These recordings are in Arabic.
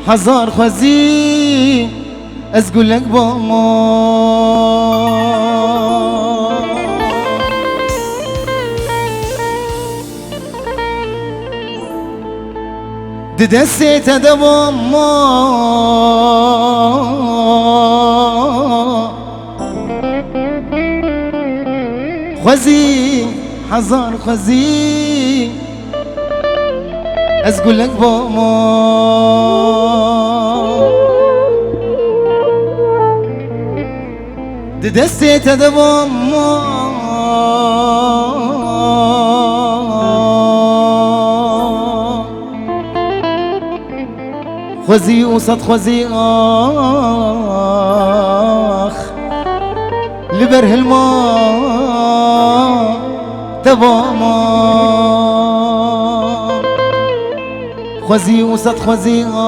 حزار خوزي أزقول لك باما ددسيت دباما خوزي حزار خوزي أزقول لك باما ددسيت دباما خوزي وسط خوزي آخ لبره الماء تباما خوزي وسط خوزي آخ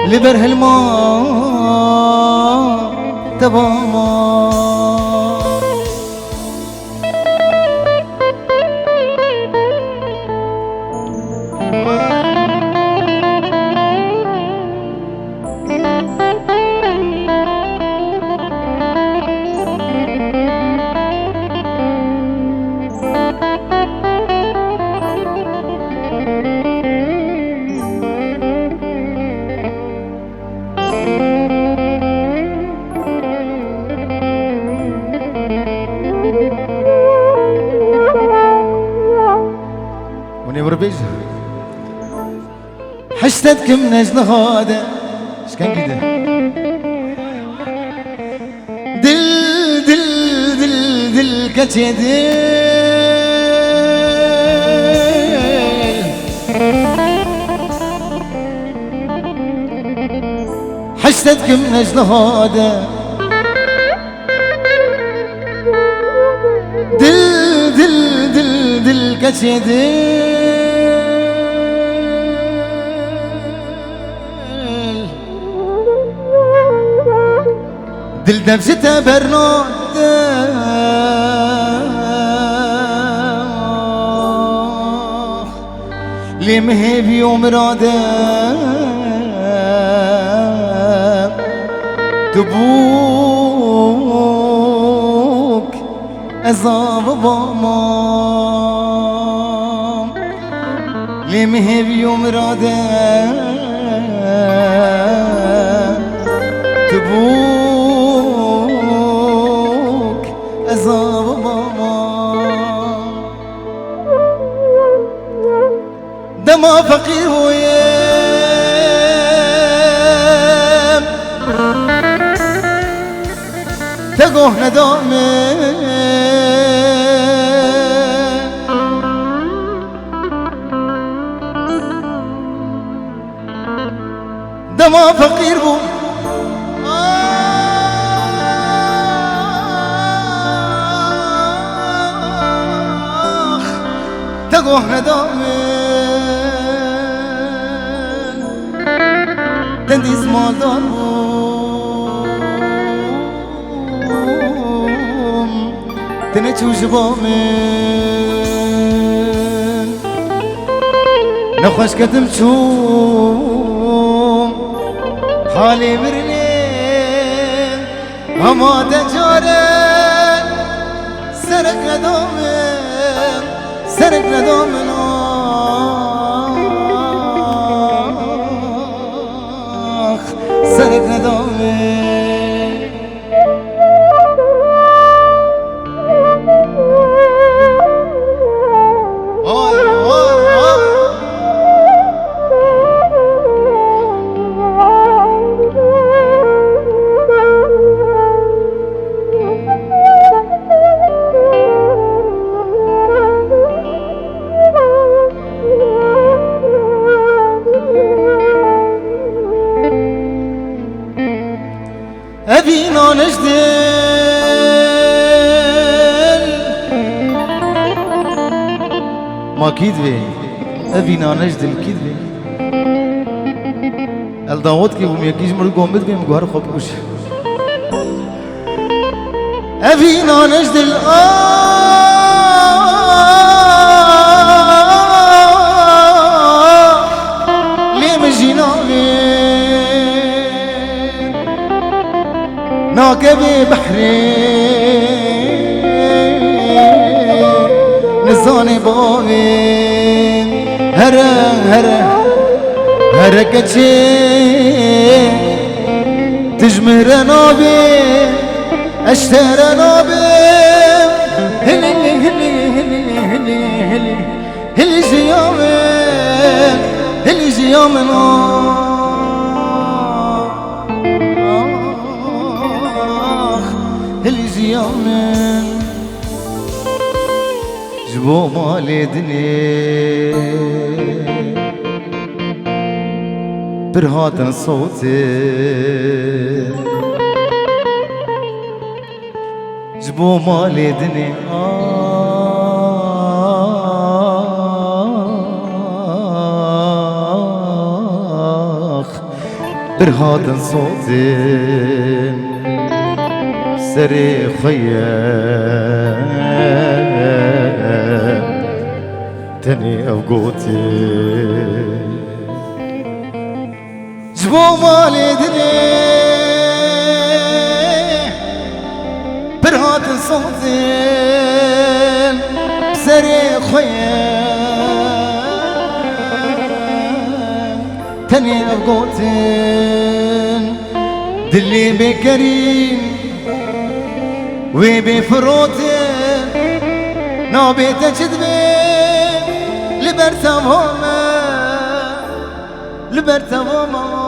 لبره الماء تباما ونبربج حشتتكم نجل هذا ايش كان كده دل دل دل دل كتشي دل حشتتكم نجل هذا دل دل دل دل كتشي دل دل دبشته برنود لي مهيبي ومراده تبوك أزاب باما لي مهيبي ومراده تبوك أزاب باما دما فقير ويام تقوه ندامه دما فقير بو تقوه ندامه تنديز مالدان تنتشو جبامن نخوش كتم شوم حالي برلين هما تجارن سرق ندامن سرق ندامن آخ سرق ندامن أبينا نجدل ما كذبة أبينا نجدل كذبة الداوود كي بوم يكيش مرد قوم بد بيم جوهر خب كوش أبينا نجدل راكبي بحري نزاني بابي هرا كتشي تجمر نابي اشترى نابي هلي هلي هلي هلي هلي هلي جيامي هلي جيامي هلي جيامي جبو مالي دني برهاتن صوتي جبو مالي دني برهاتن صوتي سري خيام تاني أفقوتي جبو مالي دني برهات صوتي سري خيام تاني أفقوتي دلي بكريم وبفروتي نوبي تجذبي لبرتم هما